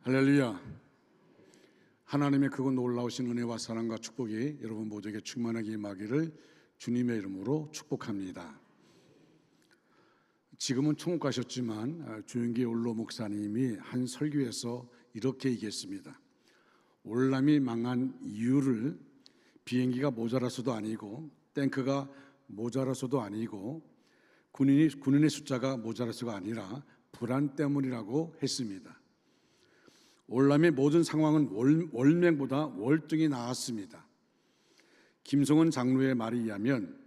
할렐루야. 하나님의 크고 놀라우신 은혜와 사랑과 축복이 여러분 모두에게 충만하게 임하기를 주님의 이름으로 축복합니다. 지금은 천국 가셨지만 주영기 올로 목사님이 한 설교에서 이렇게 얘기했습니다. 월남이 망한 이유를 비행기가 모자라서도 아니고 탱크가 모자라서도 아니고 군인의 숫자가 모자라서가 아니라 불안 때문이라고 했습니다. 월남의 모든 상황은 월맹보다 월등히 나았습니다. 김성원 장로의 말에 의하면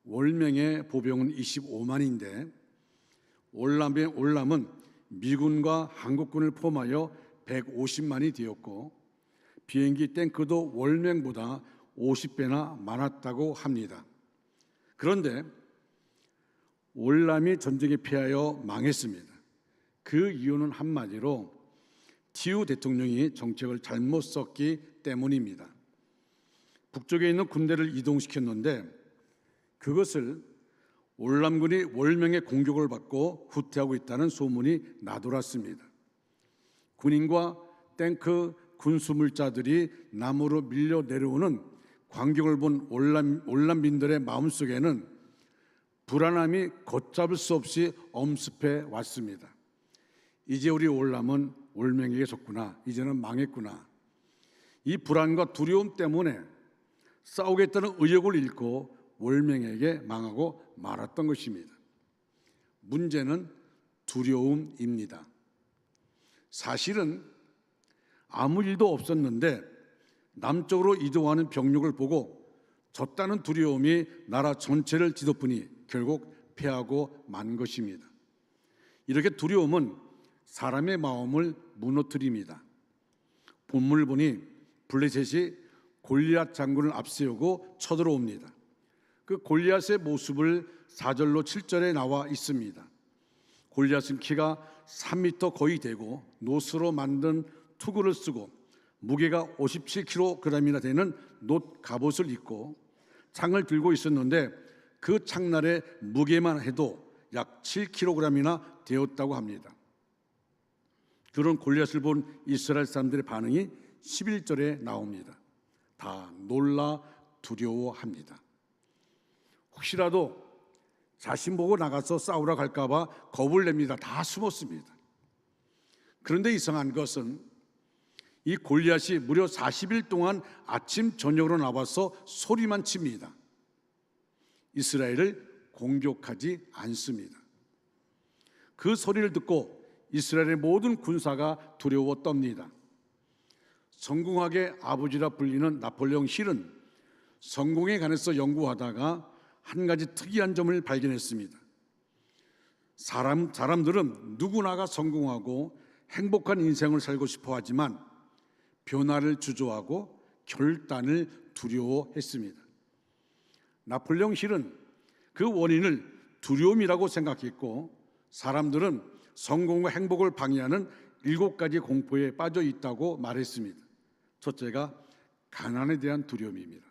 월맹의 보병은 25만인데 월남은 미군과 한국군을 포함하여 150만이 되었고 비행기 탱크도 월맹보다 50배나 많았다고 합니다. 그런데 월남이 전쟁에 패하여 망했습니다. 그 이유는 한마디로 TU 대통령이 정책을 잘못 썼기 때문입니다. 북쪽에 있는 군대를 이동시켰는데 그것을 월남군이 월명의 공격을 받고 후퇴하고 있다는 소문이 나돌았습니다. 군인과 탱크, 군수물자들이 남으로 밀려 내려오는 광경을 본 월남민들의 마음속에는 불안함이 걷잡을 수 없이 엄습해 왔습니다. 이제 우리 월남은 월명에게 졌구나. 이제는 망했구나. 이 불안과 두려움 때문에 싸우겠다는 의욕을 잃고 월명에게 망하고 말았던 것입니다. 문제는 두려움입니다. 사실은 아무 일도 없었는데 남쪽으로 이동하는 병력을 보고 졌다는 두려움이 나라 전체를 뒤덮으니 결국 패하고 만 것입니다. 이렇게 두려움은 사람의 마음을 무너뜨립니다. 본문을 보니 블레셋이 골리앗 장군을 앞세우고 쳐들어옵니다. 그 골리앗의 모습을 4절로 7절에 나와 있습니다. 골리앗은 키가 3m 거의 되고 노스로 만든 투구를 쓰고 무게가 57kg이나 되는 놋 갑옷을 입고 창을 들고 있었는데 그 창날의 무게만 해도 약 7kg이나 되었다고 합니다. 그런 골리앗을 본 이스라엘 사람들의 반응이 11절에 나옵니다. 다 놀라 두려워합니다. 혹시라도 자신 보고 나가서 싸우러 갈까 봐 겁을 냅니다. 다 숨었습니다. 그런데 이상한 것은 이 골리앗이 무려 40일 동안 아침 저녁으로 나와서 소리만 칩니다. 이스라엘을 공격하지 않습니다. 그 소리를 듣고 이스라엘의 모든 군사가 두려워 떱니다. 성공학의 아버지라 불리는 나폴레옹 힐은 성공에 관해서 연구하다가 한 가지 특이한 점을 발견했습니다. 사람들은 누구나가 성공하고 행복한 인생을 살고 싶어 하지만 변화를 주저하고 결단을 두려워했습니다. 나폴레옹 힐은 그 원인을 두려움이라고 생각했고 사람들은 성공과 행복을 방해하는 7가지 공포에 빠져 있다고 말했습니다. 첫째가 가난에 대한 두려움입니다.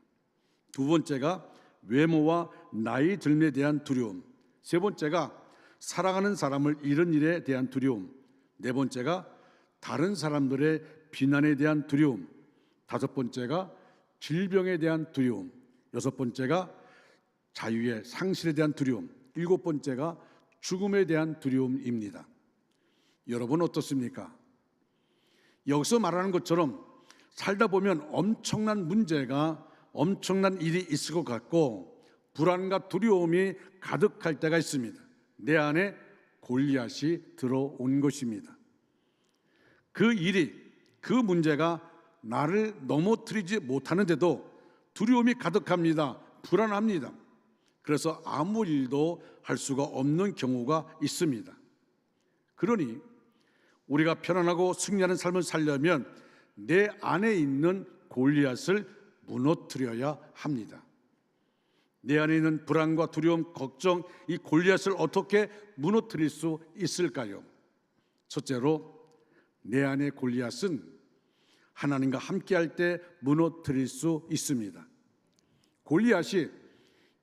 두 번째가 외모와 나이 들음에 대한 두려움. 세 번째가 사랑하는 사람을 잃은 일에 대한 두려움. 네 번째가 다른 사람들의 비난에 대한 두려움. 다섯 번째가 질병에 대한 두려움. 여섯 번째가 자유의 상실에 대한 두려움. 일곱 번째가 죽음에 대한 두려움입니다. 여러분 어떻습니까? 여기서 말하는 것처럼 살다 보면 엄청난 문제가 엄청난 일이 있을 것 같고 불안과 두려움이 가득할 때가 있습니다. 내 안에 골리앗이 들어온 것입니다. 그 일이, 그 문제가 나를 넘어뜨리지 못하는데도 두려움이 가득합니다. 불안합니다. 그래서 아무 일도 할 수가 없는 경우가 있습니다. 그러니 우리가 편안하고 승리하는 삶을 살려면 내 안에 있는 골리앗을 무너뜨려야 합니다. 내 안에 있는 불안과 두려움, 걱정, 이 골리앗을 어떻게 무너뜨릴 수 있을까요? 첫째로 내 안의 골리앗은 하나님과 함께할 때 무너뜨릴 수 있습니다. 골리앗이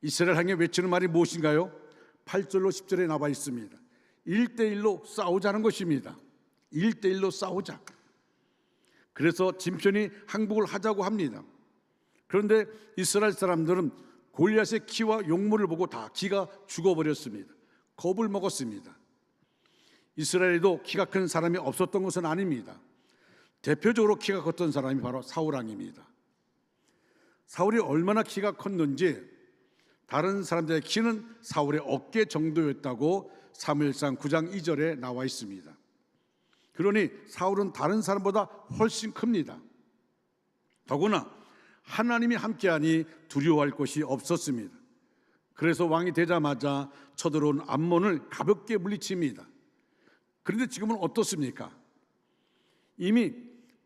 이스라엘 향해 외치는 말이 무엇인가요? 8절로 10절에 나와 있습니다. 1대1로 싸우자는 것입니다. 1대1로 싸우자. 그래서 진편히 항복을 하자고 합니다. 그런데 이스라엘 사람들은 골리앗의 키와 용모를 보고 다 기가 죽어버렸습니다. 겁을 먹었습니다. 이스라엘에도 키가 큰 사람이 없었던 것은 아닙니다. 대표적으로 키가 컸던 사람이 바로 사울 왕입니다. 사울이 얼마나 키가 컸는지 다른 사람들의 키는 사울의 어깨 정도였다고 사무엘상 9장 2절에 나와 있습니다. 그러니 사울은 다른 사람보다 훨씬 큽니다. 더구나 하나님이 함께하니 두려워할 것이 없었습니다. 그래서 왕이 되자마자 쳐들어온 암몬을 가볍게 물리칩니다. 그런데 지금은 어떻습니까? 이미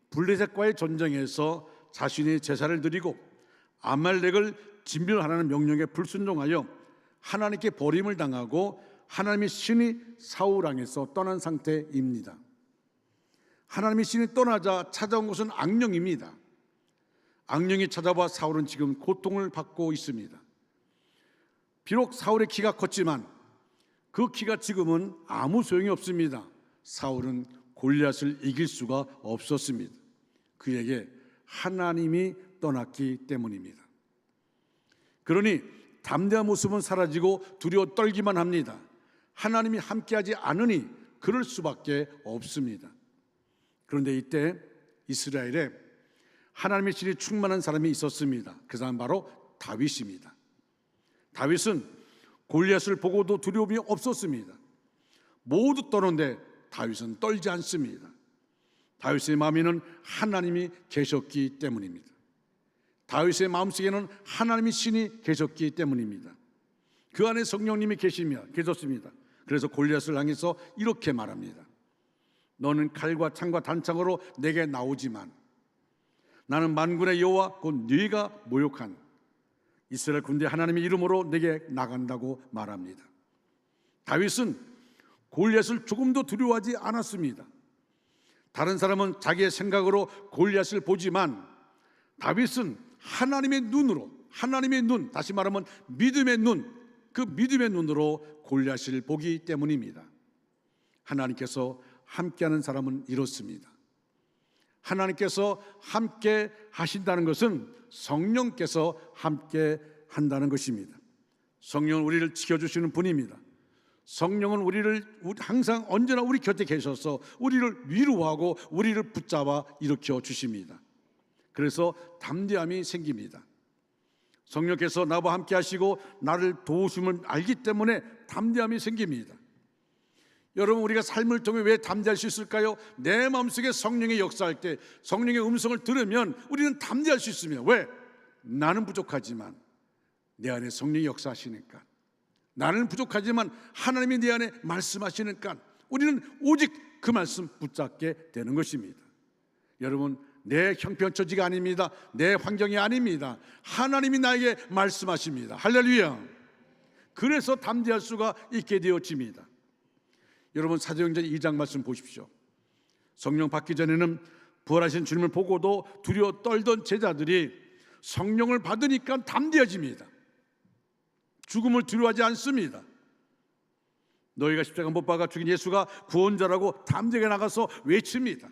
블레셋과의 전쟁에서 자신의 제사를 드리고 아말렉을 진멸하라는 명령에 불순종하여 하나님께 버림을 당하고 하나님의 신이 사울 왕에서 떠난 상태입니다. 하나님의 신이 떠나자 찾아온 것은 악령입니다. 악령이 찾아와 사울은 지금 고통을 받고 있습니다. 비록 사울의 키가 컸지만 그 키가 지금은 아무 소용이 없습니다. 사울은 골리앗을 이길 수가 없었습니다. 그에게 하나님이 떠났기 때문입니다. 그러니 담대한 모습은 사라지고 두려워 떨기만 합니다. 하나님이 함께하지 않으니 그럴 수밖에 없습니다. 그런데 이때 이스라엘에 하나님의 신이 충만한 사람이 있었습니다. 그 사람 바로 다윗입니다. 다윗은 골리앗을 보고도 두려움이 없었습니다. 모두 떠는데 다윗은 떨지 않습니다. 다윗의 마음에는 하나님이 계셨기 때문입니다. 다윗의 마음속에는 하나님의 신이 계셨기 때문입니다. 그 안에 성령님이 계셨습니다. 그래서 골리앗을 향해서 이렇게 말합니다. 너는 칼과 창과 단창으로 내게 나오지만 나는 만군의 여호와 곧 네가 모욕한 이스라엘 군대 하나님의 이름으로 내게 나간다고 말합니다. 다윗은 골리앗을 조금도 두려워하지 않았습니다. 다른 사람은 자기의 생각으로 골리앗을 보지만 다윗은 하나님의 눈으로, 하나님의 눈, 다시 말하면 믿음의 눈, 그 믿음의 눈으로 골리앗을 보기 때문입니다. 하나님께서 함께하는 사람은 이렇습니다. 하나님께서 함께 하신다는 것은 성령께서 함께 한다는 것입니다. 성령은 우리를 지켜주시는 분입니다. 성령은 우리를 항상 언제나 우리 곁에 계셔서 우리를 위로하고 우리를 붙잡아 일으켜 주십니다. 그래서 담대함이 생깁니다. 성령께서 나와 함께 하시고 나를 도우심을 알기 때문에 담대함이 생깁니다. 여러분, 우리가 삶을 통해 왜 담대할 수 있을까요? 내 마음속에 성령의 역사할 때, 성령의 음성을 들으면 우리는 담대할 수 있습니다. 왜? 나는 부족하지만 내 안에 성령이 역사하시니까, 나는 부족하지만 하나님이 내 안에 말씀하시니까 우리는 오직 그 말씀 붙잡게 되는 것입니다. 여러분, 내 형편처지가 아닙니다. 내 환경이 아닙니다. 하나님이 나에게 말씀하십니다. 할렐루야. 그래서 담대할 수가 있게 되어집니다. 여러분, 사도행전 2장 말씀 보십시오. 성령 받기 전에는 부활하신 주님을 보고도 두려워 떨던 제자들이 성령을 받으니까 담대해집니다. 죽음을 두려워하지 않습니다. 너희가 십자가 못 박아 죽인 예수가 구원자라고 담대하게 나가서 외칩니다.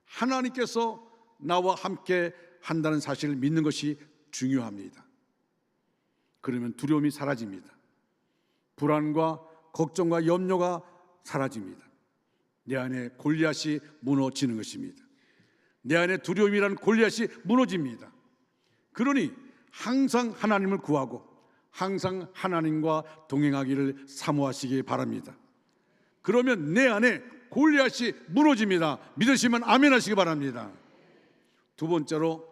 하나님께서 나와 함께 한다는 사실을 믿는 것이 중요합니다. 그러면 두려움이 사라집니다. 불안과 걱정과 염려가 사라집니다. 내 안에 골리앗이 무너지는 것입니다. 내 안에 두려움이라는 골리앗이 무너집니다. 그러니 항상 하나님을 구하고 항상 하나님과 동행하기를 사모하시기 바랍니다. 그러면 내 안에 골리앗이 무너집니다. 믿으시면 아멘 하시기 바랍니다. 두 번째로,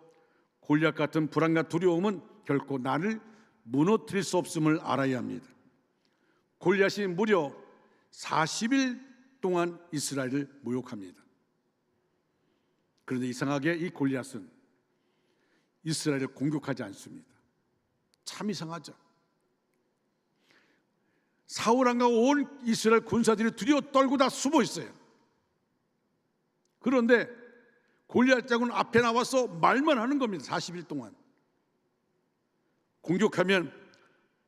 골리앗 같은 불안과 두려움은 결코 나를 무너뜨릴 수 없음을 알아야 합니다. 골리앗이 무려 40일 동안 이스라엘을 모욕합니다. 그런데 이상하게 이 골리앗은 이스라엘을 공격하지 않습니다. 참 이상하죠. 사울 왕과 온 이스라엘 군사들이 두려워 떨고 다 숨어 있어요. 그런데 골리앗 장군 앞에 나와서 말만 하는 겁니다. 40일 동안. 공격하면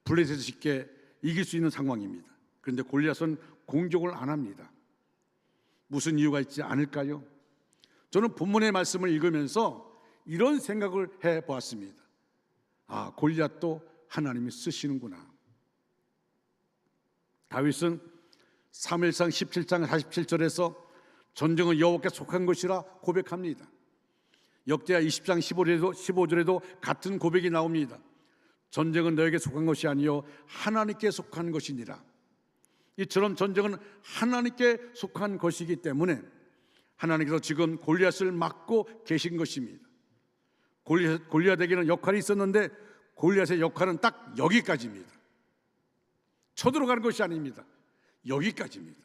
블레셋을 쉽게 이길 수 있는 상황입니다. 그런데 골리앗은 공격을 안 합니다. 무슨 이유가 있지 않을까요? 저는 본문의 말씀을 읽으면서 이런 생각을 해보았습니다. 아, 골리앗도 하나님이 쓰시는구나. 다윗은 사무엘상 17장 47절에서 전쟁은 여호와께 속한 것이라 고백합니다. 역대하 20장 15절에도 같은 고백이 나옵니다. 전쟁은 너에게 속한 것이 아니요 하나님께 속한 것이니라. 이처럼 전쟁은 하나님께 속한 것이기 때문에 하나님께서 지금 골리앗을 막고 계신 것입니다. 골리앗에게는 역할이 있었는데 골리앗의 역할은 딱 여기까지입니다. 쳐들어가는 것이 아닙니다. 여기까지입니다.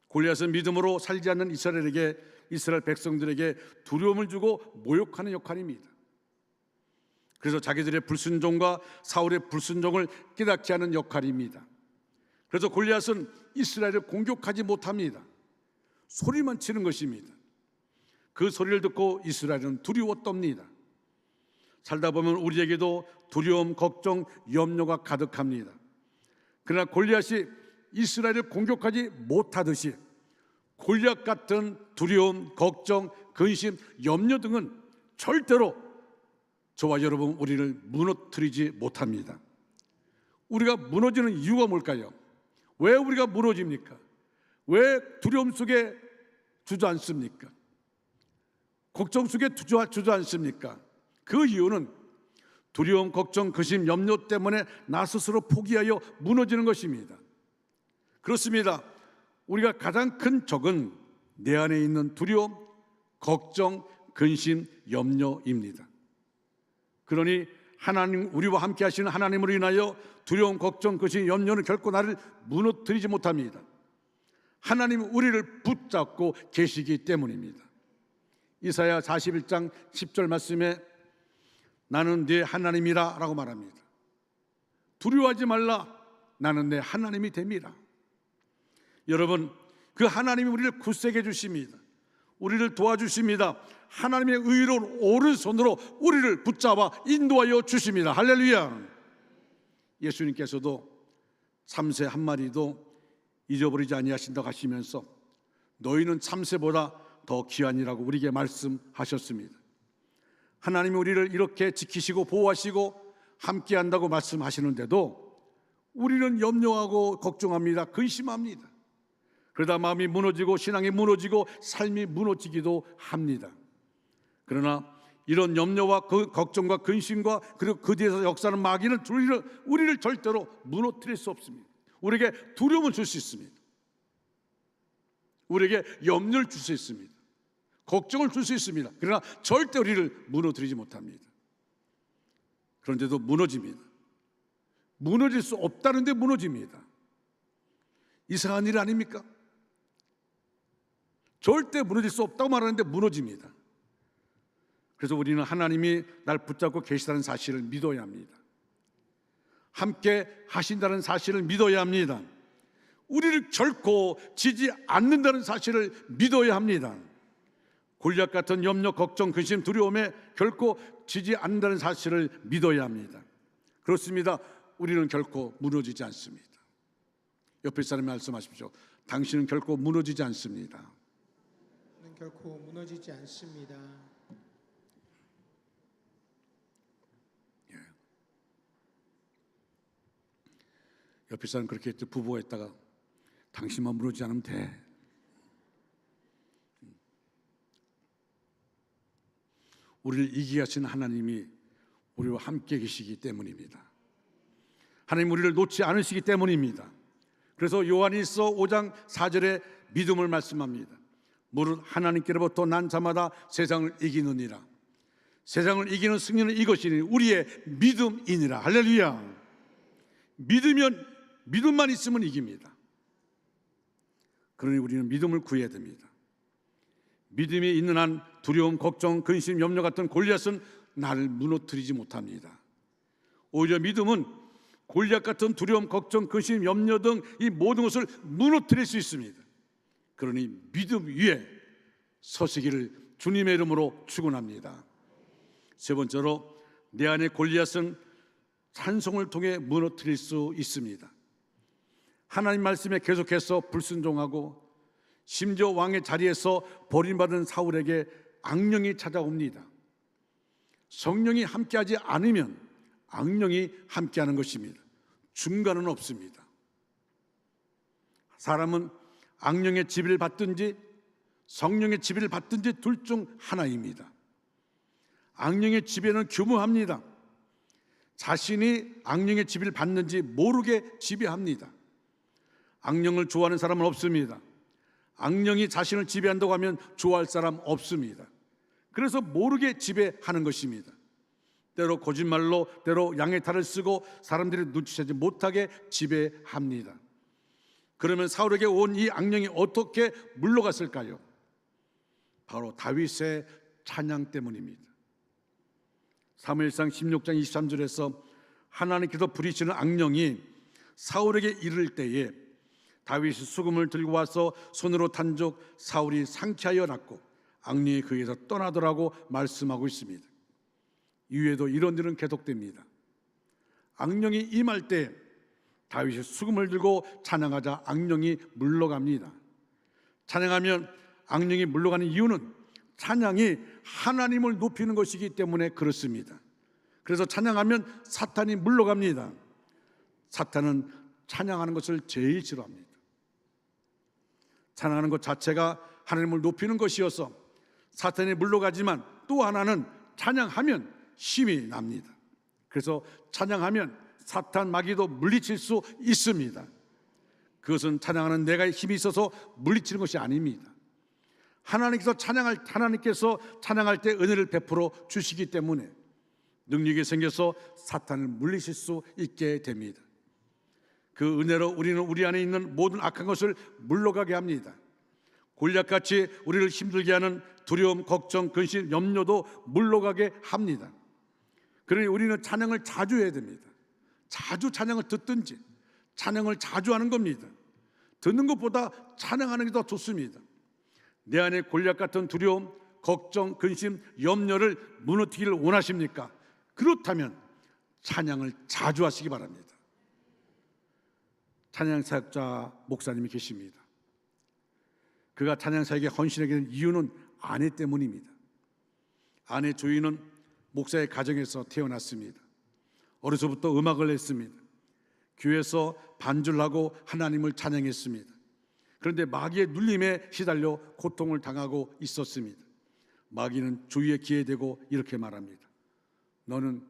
골리앗은 믿음으로 살지 않는 이스라엘 백성들에게 두려움을 주고 모욕하는 역할입니다. 그래서 자기들의 불순종과 사울의 불순종을 깨닫지 않은 역할입니다. 그래서 골리앗은 이스라엘을 공격하지 못합니다. 소리만 치는 것입니다. 그 소리를 듣고 이스라엘은 두려워 떱니다. 살다 보면 우리에게도 두려움, 걱정, 염려가 가득합니다. 그러나 골리앗이 이스라엘을 공격하지 못하듯이 골리앗 같은 두려움, 걱정, 근심, 염려 등은 절대로 저와 여러분 우리를 무너뜨리지 못합니다. 우리가 무너지는 이유가 뭘까요? 왜 우리가 무너집니까? 왜 두려움 속에 주저앉습니까? 걱정 속에 주저앉습니까? 그 이유는 두려움, 걱정, 근심, 염려 때문에 나 스스로 포기하여 무너지는 것입니다. 그렇습니다. 우리가 가장 큰 적은 내 안에 있는 두려움, 걱정, 근심, 염려입니다. 그러니 하나님, 우리와 함께 하시는 하나님으로 인하여 두려움, 걱정, 근심, 염려는 결코 나를 무너뜨리지 못합니다. 하나님은 우리를 붙잡고 계시기 때문입니다. 이사야 41장 10절 말씀에 나는 네 하나님이라 라고 말합니다. 두려워하지 말라. 나는 내 하나님이 됨이라. 여러분, 그 하나님이 우리를 굳세게 해주십니다. 우리를 도와주십니다. 하나님의 의로운 오른손으로 우리를 붙잡아 인도하여 주십니다. 할렐루야. 예수님께서도 참새 한 마리도 잊어버리지 아니하신다고 하시면서 너희는 참새보다 더 귀하니라고 우리에게 말씀하셨습니다. 하나님이 우리를 이렇게 지키시고 보호하시고 함께한다고 말씀하시는데도 우리는 염려하고 걱정합니다. 근심합니다. 그러다 마음이 무너지고 신앙이 무너지고 삶이 무너지기도 합니다. 그러나 이런 염려와 그 걱정과 근심과 그리고 그 뒤에서 역사하는 마귀는 우리를 절대로 무너뜨릴 수 없습니다. 우리에게 두려움을 줄 수 있습니다. 우리에게 염려를 줄 수 있습니다. 걱정을 줄 수 있습니다. 그러나 절대 우리를 무너뜨리지 못합니다. 그런데도 무너집니다. 무너질 수 없다는데 무너집니다. 이상한 일 아닙니까? 절대 무너질 수 없다고 말하는데 무너집니다. 그래서 우리는 하나님이 날 붙잡고 계시다는 사실을 믿어야 합니다. 함께 하신다는 사실을 믿어야 합니다. 우리를 결코 지지 않는다는 사실을 믿어야 합니다. 골리앗 같은 염려, 걱정, 근심, 두려움에 결코 지지 않는다는 사실을 믿어야 합니다. 그렇습니다. 우리는 결코 무너지지 않습니다. 옆에 사람이 말씀하십시오. 당신은 결코 무너지지 않습니다. 결코 무너지지 않습니다. 옆에 사람 그렇게 했죠. 부부가 있다가 당신만 무너지지 않으면 돼. 우리를 이기게 하신 하나님이 우리와 함께 계시기 때문입니다. 하나님 우리를 놓지 않으시기 때문입니다. 그래서 요한일서 5장 4절에 믿음을 말씀합니다. 무릇 하나님께로부터 난 자마다 세상을 이기느니라. 세상을 이기는 승리는 이것이니 우리의 믿음이니라. 할렐루야. 믿음만 있으면 이깁니다. 그러니 우리는 믿음을 구해야 됩니다. 믿음이 있는 한 두려움, 걱정, 근심, 염려 같은 골리앗은 나를 무너뜨리지 못합니다. 오히려 믿음은 골리앗 같은 두려움, 걱정, 근심, 염려 등 이 모든 것을 무너뜨릴 수 있습니다. 그러니 믿음 위에 서시기를 주님의 이름으로 축원합니다. 세 번째로 내 안의 골리앗은 찬송을 통해 무너뜨릴 수 있습니다. 하나님 말씀에 계속해서 불순종하고 심지어 왕의 자리에서 버림받은 사울에게 악령이 찾아옵니다. 성령이 함께하지 않으면 악령이 함께하는 것입니다. 중간은 없습니다. 사람은 악령의 지배를 받든지 성령의 지배를 받든지 둘 중 하나입니다. 악령의 지배는 교묘합니다. 자신이 악령의 지배를 받는지 모르게 지배합니다. 악령을 좋아하는 사람은 없습니다. 악령이 자신을 지배한다고 하면 좋아할 사람 없습니다. 그래서 모르게 지배하는 것입니다. 때로 거짓말로, 때로 양의 탈을 쓰고 사람들이 눈치채지 못하게 지배합니다. 그러면 사울에게 온 이 악령이 어떻게 물러갔을까요? 바로 다윗의 찬양 때문입니다. 사무엘상 16장 23절에서 하나님께서 부리시는 악령이 사울에게 이를 때에 다윗이 수금을 들고 와서 손으로 탄족 사울이 상쾌하여 났고 악령이 그에게서 떠나더라고 말씀하고 있습니다. 이후에도 이런 일은 계속됩니다. 악령이 임할 때 다윗이 수금을 들고 찬양하자 악령이 물러갑니다. 찬양하면 악령이 물러가는 이유는 찬양이 하나님을 높이는 것이기 때문에 그렇습니다. 그래서 찬양하면 사탄이 물러갑니다. 사탄은 찬양하는 것을 제일 싫어합니다. 찬양하는 것 자체가 하나님을 높이는 것이어서 사탄이 물러가지만 또 하나는 찬양하면 힘이 납니다. 그래서 찬양하면 사탄 마귀도 물리칠 수 있습니다. 그것은 찬양하는 내가 힘이 있어서 물리치는 것이 아닙니다. 하나님께서 찬양할 때 은혜를 베풀어 주시기 때문에 능력이 생겨서 사탄을 물리칠 수 있게 됩니다. 그 은혜로 우리는 우리 안에 있는 모든 악한 것을 물러가게 합니다. 골리앗같이 우리를 힘들게 하는 두려움, 걱정, 근심, 염려도 물러가게 합니다. 그러니 우리는 찬양을 자주 해야 됩니다. 자주 찬양을 듣든지 찬양을 자주 하는 겁니다. 듣는 것보다 찬양하는 게 더 좋습니다. 내 안에 골리앗 같은 두려움, 걱정, 근심, 염려를 무너뜨리기를 원하십니까? 그렇다면 찬양을 자주 하시기 바랍니다. 찬양 사역자 목사님이 계십니다. 그가 찬양 사역에 헌신하게 된 이유는 아내 때문입니다. 아내 조이는 목사의 가정에서 태어났습니다. 어려서부터 음악을 했습니다. 교회에서 반주를 하고 하나님을 찬양했습니다. 그런데 마귀의 눌림에 시달려 고통을 당하고 있었습니다. 마귀는 조이의 귀에 대고 이렇게 말합니다. 너는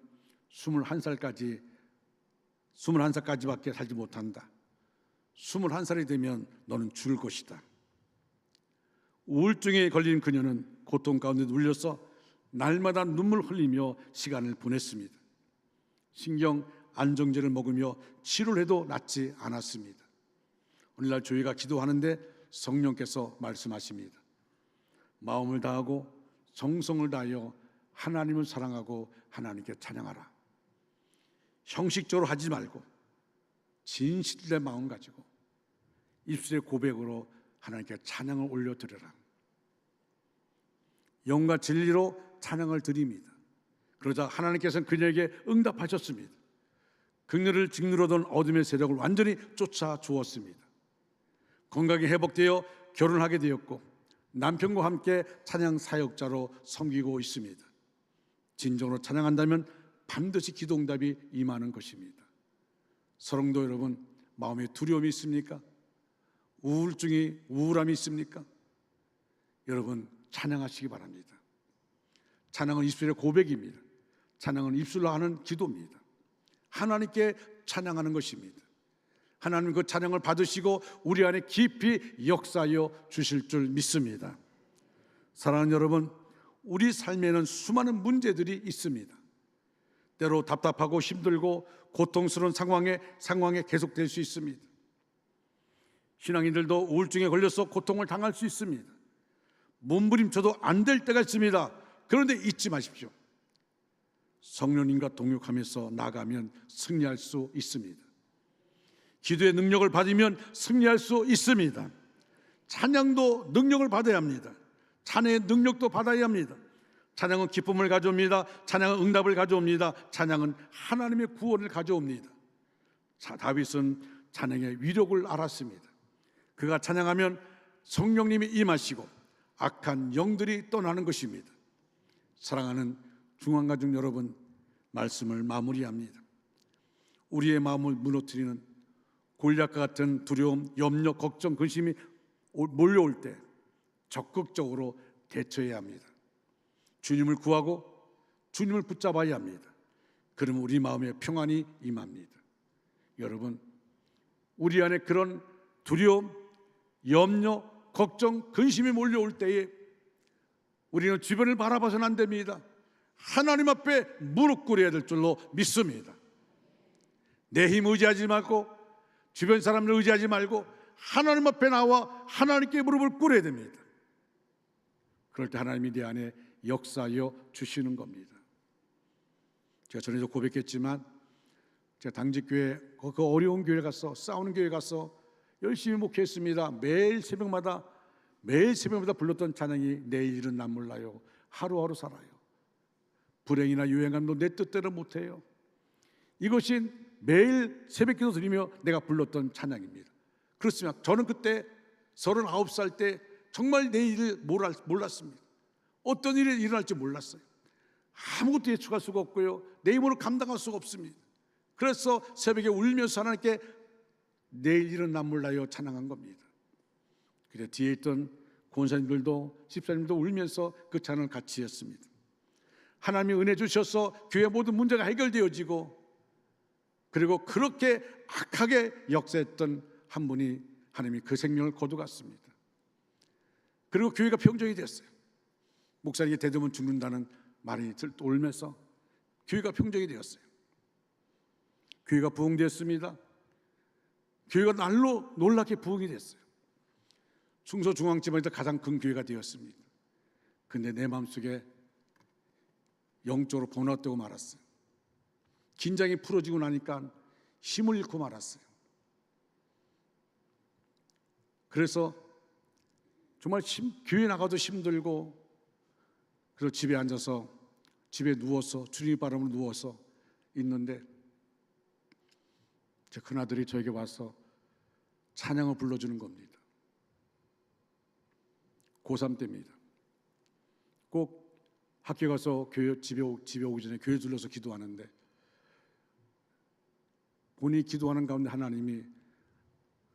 21살까지밖에 살지 못한다. 21살이 되면 너는 죽을 것이다. 우울증에 걸린 그녀는 고통 가운데 눌려서 날마다 눈물 흘리며 시간을 보냈습니다. 신경 안정제를 먹으며 치료를 해도 낫지 않았습니다. 오늘날 조이가 기도하는데 성령께서 말씀하십니다. 마음을 다하고 정성을 다하여 하나님을 사랑하고 하나님께 찬양하라. 형식적으로 하지 말고 진실의 마음 가지고 입술의 고백으로 하나님께 찬양을 올려드려라. 영과 진리로 찬양을 드립니다. 그러자 하나님께서는 그녀에게 응답하셨습니다. 그녀를 짓누르던 어둠의 세력을 완전히 쫓아 주었습니다. 건강이 회복되어 결혼하게 되었고 남편과 함께 찬양 사역자로 섬기고 있습니다. 진정으로 찬양한다면 반드시 기도응답이 임하는 것입니다. 사랑도 여러분, 마음에 두려움이 있습니까? 우울함이 있습니까? 여러분 찬양하시기 바랍니다. 찬양은 입술의 고백입니다. 찬양은 입술로 하는 기도입니다. 하나님께 찬양하는 것입니다. 하나님 그 찬양을 받으시고 우리 안에 깊이 역사하여 주실 줄 믿습니다. 사랑하는 여러분, 우리 삶에는 수많은 문제들이 있습니다. 때로 답답하고 힘들고 고통스러운 상황에 계속될 수 있습니다. 신앙인들도 우울증에 걸려서 고통을 당할 수 있습니다. 몸부림쳐도 안 될 때가 있습니다. 그런데 잊지 마십시오. 성령님과 동역하면서 나가면 승리할 수 있습니다. 기도의 능력을 받으면 승리할 수 있습니다. 찬양도 능력을 받아야 합니다. 찬양의 능력도 받아야 합니다. 찬양은 기쁨을 가져옵니다. 찬양은 응답을 가져옵니다. 찬양은 하나님의 구원을 가져옵니다. 다윗은 찬양의 위력을 알았습니다. 그가 찬양하면 성령님이 임하시고 악한 영들이 떠나는 것입니다. 사랑하는 중앙가족 여러분, 말씀을 마무리합니다. 우리의 마음을 무너뜨리는 골리앗과 같은 두려움, 염려, 걱정, 근심이 몰려올 때 적극적으로 대처해야 합니다. 주님을 구하고 주님을 붙잡아야 합니다. 그러면 우리 마음에 평안이 임합니다. 여러분, 우리 안에 그런 두려움, 염려, 걱정, 근심이 몰려올 때에 우리는 주변을 바라봐서는 안 됩니다. 하나님 앞에 무릎 꿇어야 될 줄로 믿습니다. 내 힘 의지하지 말고 주변 사람을 의지하지 말고 하나님 앞에 나와 하나님께 무릎을 꿇어야 됩니다. 그럴 때 하나님이 내 안에 역사하여 주시는 겁니다. 제가 전에도 고백했지만 제가 당직교회 그 어려운 교회 가서 싸우는 교회 가서 열심히 목회했습니다. 매일 새벽마다 불렀던 찬양이 내일은 난 몰라요. 하루하루 살아요. 불행이나 유행함도 내 뜻대로 못해요. 이것이 매일 새벽기도 드리며 내가 불렀던 찬양입니다. 그렇지만 저는 그때 39살 때 정말 내일을 몰랐습니다. 어떤 일이 일어날지 몰랐어요. 아무것도 예측할 수가 없고요, 내 힘으로 감당할 수가 없습니다. 그래서 새벽에 울면서 하나님께 내일 일은 난 몰라요 찬양한 겁니다. 그래 뒤에 있던 권사님들도 집사님도 울면서 그 찬양을 같이 했습니다. 하나님이 은혜 주셔서 교회 모든 문제가 해결되어지고, 그리고 그렇게 악하게 역사했던 한 분이 하나님이 그 생명을 거두갔습니다. 그리고 교회가 평정이 됐어요. 목사님이 대두면 죽는다는 말이 돌면서 교회가 평정이 되었어요. 교회가 부흥되었습니다. 교회가 날로 놀랍게 부흥이 됐어요. 충서중앙지방에서 가장 큰 교회가 되었습니다. 근데 내 마음속에 영적으로 번화되고 말았어요. 긴장이 풀어지고 나니까 힘을 잃고 말았어요. 그래서 정말 교회 나가도 힘들고, 그래서 집에 앉아서 집에 누워서 주님의 바람으로 누워서 있는데 제 큰아들이 저에게 와서 찬양을 불러주는 겁니다. 고3 때입니다. 꼭 학교 가서 집에 오기 전에 교회 들러서 기도하는데, 본인이 기도하는 가운데 하나님이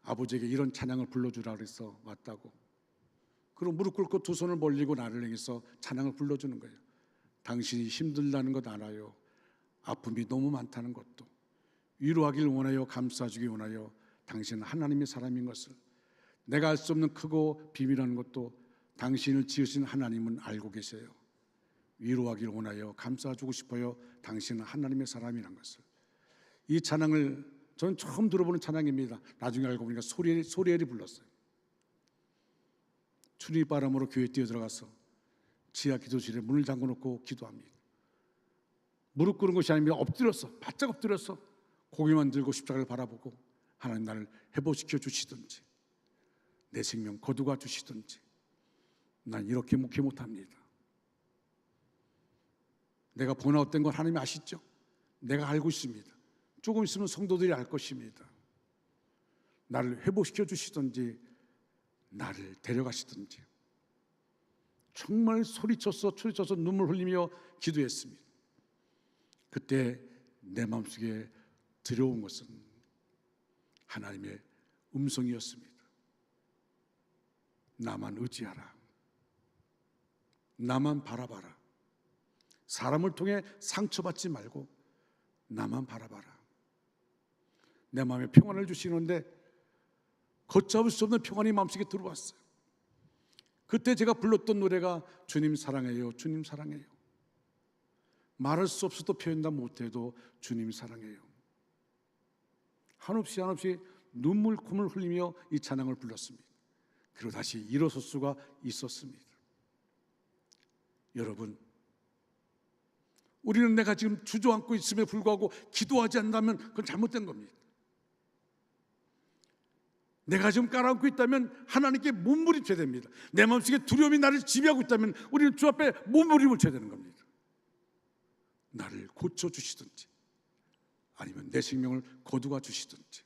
아버지에게 이런 찬양을 불러주라 그래서 왔다고. 그리고 무릎 꿇고 두 손을 벌리고 나를 향해서 찬양을 불러주는 거예요. 당신이 힘들다는 것 알아요. 아픔이 너무 많다는 것도, 위로하길 원하여 감싸주기 원하여 당신은 하나님의 사람인 것을, 내가 알 수 없는 크고 비밀한 것도 당신을 지으신 하나님은 알고 계세요. 위로하길 원하여 감싸주고 싶어요. 당신은 하나님의 사람이란 것을. 이 찬양을 저는 처음 들어보는 찬양입니다. 나중에 알고 보니까 소리엘이 불렀어요. 주님 바람으로 교회에 뛰어들어가서 지하 기도실에 문을 잠궈놓고 기도합니다. 무릎 꿇은 것이 아니라 엎드려서, 바짝 엎드려서 고개만 들고 십자가를 바라보고, 하나님 나를 회복시켜 주시든지 내 생명 거두가 주시든지, 난 이렇게 묵히 못합니다. 내가 번아웃된 건 하나님이 아시죠? 내가 알고 있습니다. 조금 있으면 성도들이 알 것입니다. 나를 회복시켜 주시든지 나를 데려가시든지. 정말 소리쳐서 눈물 흘리며 기도했습니다. 그때 내 마음속에 들어온 것은 하나님의 음성이었습니다. 나만 의지하라. 나만 바라봐라. 사람을 통해 상처받지 말고 나만 바라봐라. 내 마음에 평안을 주시는데 걷잡을 수 없는 평안이 마음속에 들어왔어요. 그때 제가 불렀던 노래가 주님 사랑해요, 주님 사랑해요. 말할 수 없어도 표현도 못해도 주님 사랑해요. 한없이 눈물 콧물 흘리며 이 찬양을 불렀습니다. 그리고 다시 일어설 수가 있었습니다. 여러분, 우리는 내가 지금 주저앉고 있음에 불구하고 기도하지 않는다면 그건 잘못된 겁니다. 내가 지금 깔아앉고 있다면 하나님께 몸부림쳐야 됩니다. 내 마음속에 두려움이 나를 지배하고 있다면 우리는 주 앞에 몸부림을 쳐야 되는 겁니다. 나를 고쳐주시든지 아니면 내 생명을 거두어 주시든지.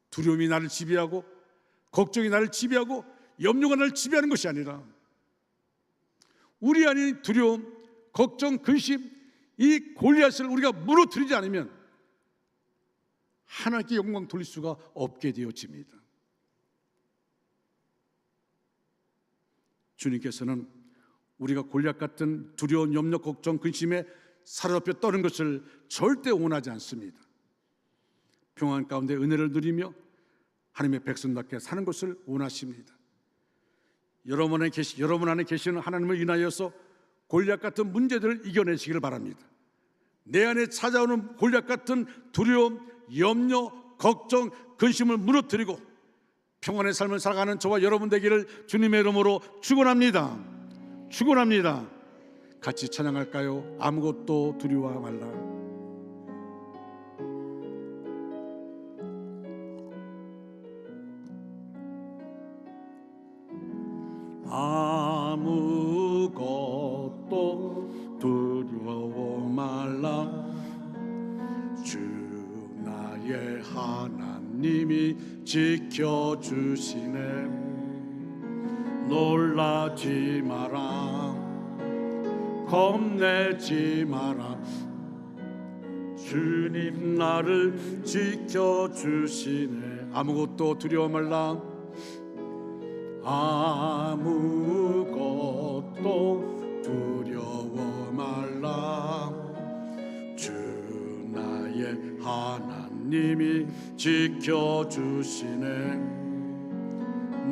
두려움이 나를 지배하고 걱정이 나를 지배하고 염려가 나를 지배하는 것이 아니라 우리 안에 두려움, 걱정, 근심, 이 골리앗을 우리가 무너뜨리지 않으면 하나님께 영광 돌릴 수가 없게 되어집니다. 주님께서는 우리가 골리앗 같은 두려운 염려, 걱정, 근심에 사로잡혀 떠는 것을 절대 원하지 않습니다. 평안 가운데 은혜를 누리며 하나님의 백성답게 사는 것을 원하십니다. 여러분 안에 계시는 하나님을 인하여서 골리앗 같은 문제들을 이겨내시기를 바랍니다. 내 안에 찾아오는 골리앗 같은 두려움, 염려, 걱정, 근심을 무너뜨리고 평안의 삶을 살아가는 저와 여러분 되기를 주님의 이름으로 축원합니다. 축원합니다. 같이 찬양할까요? 아무것도 두려워 말라. 아무것도 두려워 말라. 주 나의 하나님이 지켜주시네. 놀라지 마라, 겁내지 마라. 주님 나를 지켜주시네. 아무것도 두려워 말라. 아무것도 두려워 말라. 주 나의 하나님이 지켜주시네.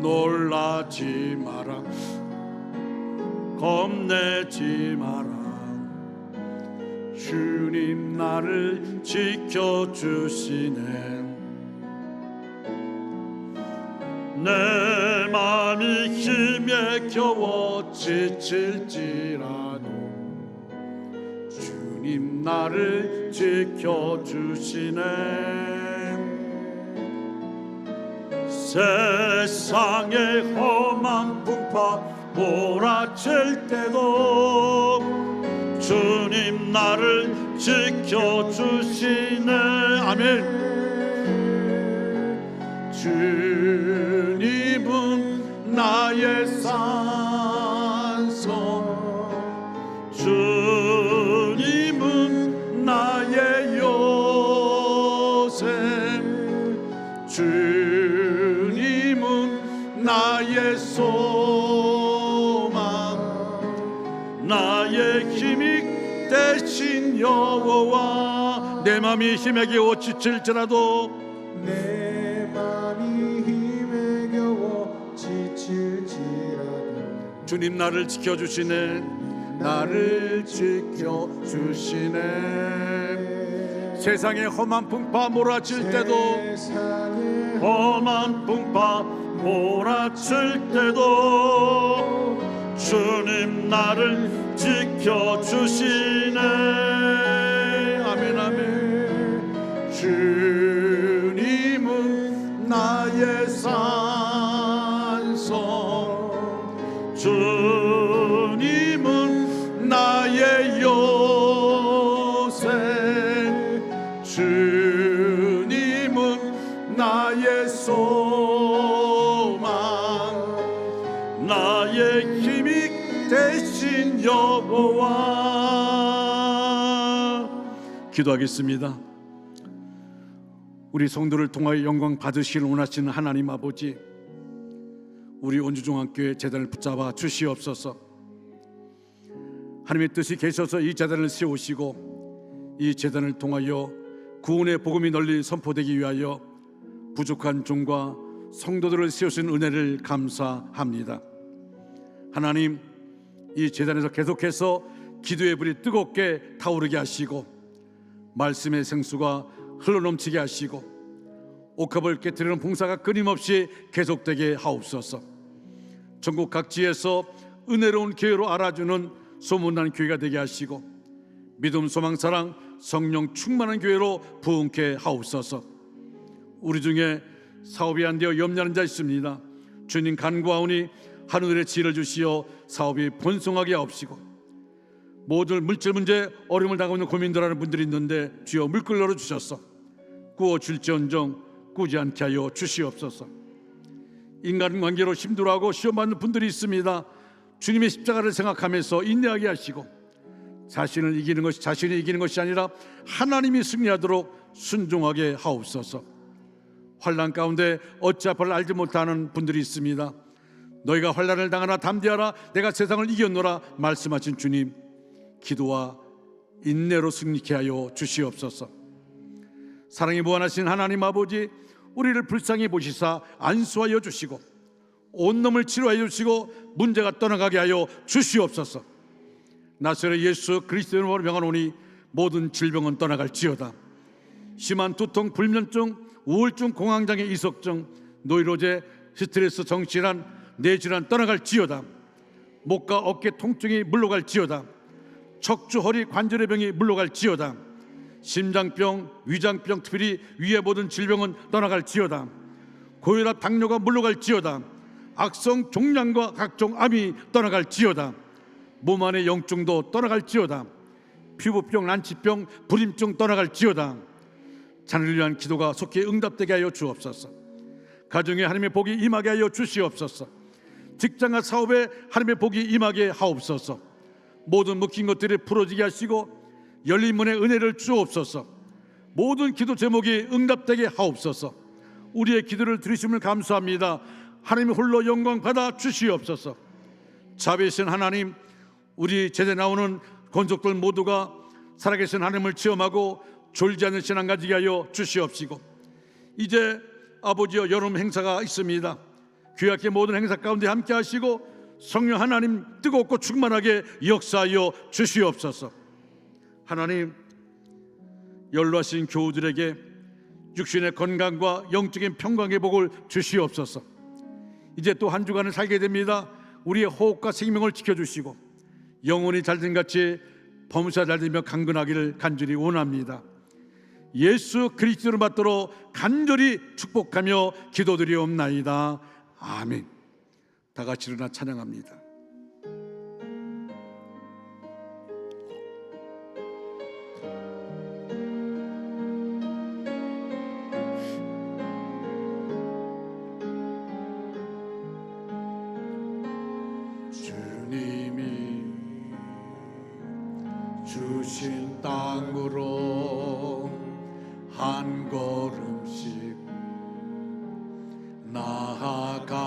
놀라지 마라, 겁내지 마라. 주님 나를 지켜주시네. 내 마음이 힘에 겨워 지칠지라도 주님 나를 지켜주시네. 세상의 험한 풍파 몰아칠 때도 주님 나를 지켜주시네. 아멘. 주님은 나의 산성, 주님은 나의 요새, 주님은 나의 소망, 나의 힘이 되신 여호와. 내 맘이 힘에 겨워 지칠지라도 내 맘이 힘에 겨워 지칠지라도 주님 나를 지켜주시네. 나를 지켜주시네. 세상의 험한 풍파 몰아칠 때도, 험한 풍파 몰아칠 때도 주님 나를 지켜주시네. 아멘 아멘. 주님은 나의 산성, 주님은 나의 요새, 주님은 나의 소망, 나의 힘이 되신 여호와. 기도하겠습니다. 우리 성도를 통하여 영광 받으시길 원하시는 하나님 아버지, 우리 온주종합교회 재단을 붙잡아 주시옵소서. 하나님의 뜻이 계셔서 이 재단을 세우시고 이 재단을 통하여 구원의 복음이 널리 선포되기 위하여 부족한 종과 성도들을 세우신 은혜를 감사합니다. 하나님, 이 재단에서 계속해서 기도의 불이 뜨겁게 타오르게 하시고 말씀의 생수가 흘러넘치게 하시고 옥합을 깨뜨리는 봉사가 끊임없이 계속되게 하옵소서. 전국 각지에서 은혜로운 교회로 알아주는 소문난 교회가 되게 하시고 믿음, 소망, 사랑, 성령 충만한 교회로 부흥케 하옵소서. 우리 중에 사업이 안 되어 염려하는 자 있습니다. 주님 간구하오니 하늘의 지혜를 주시어 사업이 번성하게 하옵시고, 모든 물질 문제 어려움을 당하고 있는 고민들하는 분들이 있는데 주여 물결 열어주셔서 구워줄지언정 꾸지 않게 하여 주시옵소서. 인간관계로 힘들어하고 시험받는 분들이 있습니다. 주님의 십자가를 생각하면서 인내하게 하시고 자신이 이기는 것이 아니라 하나님이 승리하도록 순종하게 하옵소서. 환난 가운데 어찌할바를 알지 못하는 분들이 있습니다. 너희가 환난을 당하나 담대하라, 내가 세상을 이겼노라 말씀하신 주님, 기도와 인내로 승리케 하여 주시옵소서. 사랑이 무한하신 하나님 아버지, 우리를 불쌍히 보시사 안수하여 주시고 온 놈을 치료하여 주시고 문제가 떠나가게 하여 주시옵소서. 나사렛 예수 그리스도의 이름으로 명하노니 모든 질병은 떠나갈지어다. 심한 두통, 불면증, 우울증, 공황장애, 이석증, 노이로제, 스트레스, 정신질환, 뇌질환 떠나갈지어다. 목과 어깨 통증이 물러갈지어다. 척추, 허리, 관절의 병이 물러갈지어다. 심장병, 위장병, 특별히 위의 모든 질병은 떠나갈지어다. 고혈압, 당뇨가 물러갈지어다. 악성 종양과 각종 암이 떠나갈지어다. 몸 안의 영증도 떠나갈지어다. 피부병, 난치병, 불임증 떠나갈지어다. 자녀를 위한 기도가 속히 응답되게 하여 주옵소서. 가정에 하나님의 복이 임하게 하여 주시옵소서. 직장과 사업에 하나님의 복이 임하게 하옵소서. 모든 묶인 것들이 풀어지게 하시고 열린 문의 은혜를 주옵소서. 모든 기도 제목이 응답되게 하옵소서. 우리의 기도를 들으심을 감사합니다. 하나님 홀로 영광 받아 주시옵소서. 자비하신 하나님, 우리 제대 나오는 권속들 모두가 살아계신 하나님을 체험하고 졸지 않는 신앙 가지게 하여 주시옵시고, 이제 아버지여 여름 행사가 있습니다. 귀하게 모든 행사 가운데 함께 하시고 성령 하나님 뜨겁고 충만하게 역사하여 주시옵소서. 하나님, 연로하신 교우들에게 육신의 건강과 영적인 평강의 복을 주시옵소서. 이제 또 한 주간을 살게 됩니다. 우리의 호흡과 생명을 지켜주시고 영혼이 잘된 같이 범사 잘되며 강건하기를 간절히 원합니다. 예수 그리스도를 받들어 간절히 축복하며 기도드리옵나이다. 아멘. 다 같이 일어나 찬양합니다. 주님이 주신 땅으로 한 걸음씩 나아갈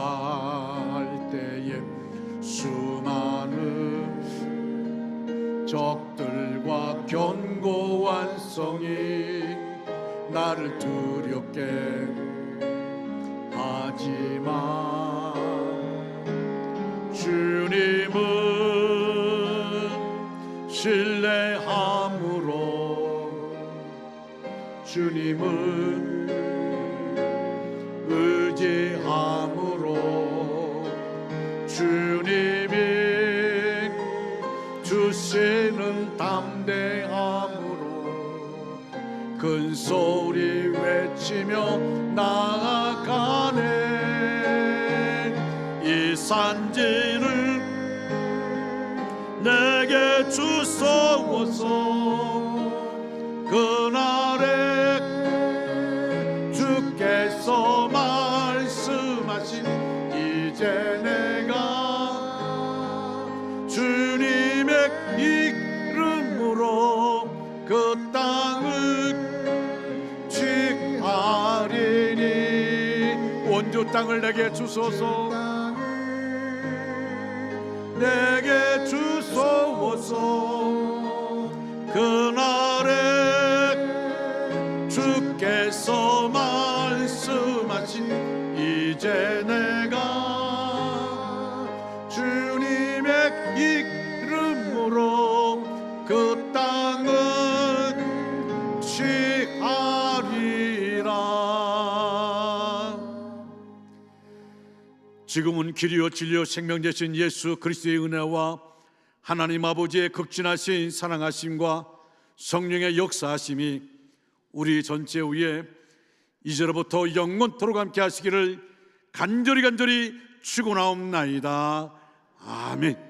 때에 수많은 적들과 견고한 성이 나를 두렵게 하지만 주님은 신뢰함으로, 주님은 의지함으로, 주님이 주시는 담대함으로 큰 소리 외치며 나아가네. 이 산지를 내게 주소서. 그날에 주께서 말씀하신 이제 내가 주님의 이름으로 그 땅을 취하리니. 원주 땅을 내게 주소서. 내게 주소서. 그날에 주께서 말씀하신 이제 내가 주님의 이름으로 그 땅은 취하리라. 지금은 길이요 진리요 생명 되신 예수 그리스도의 은혜와 하나님 아버지의 극진하신 사랑하심과 성령의 역사하심이 우리 전체 위에 이제로부터 영원토록 함께 하시기를 간절히 축원하옵나이다. 아멘.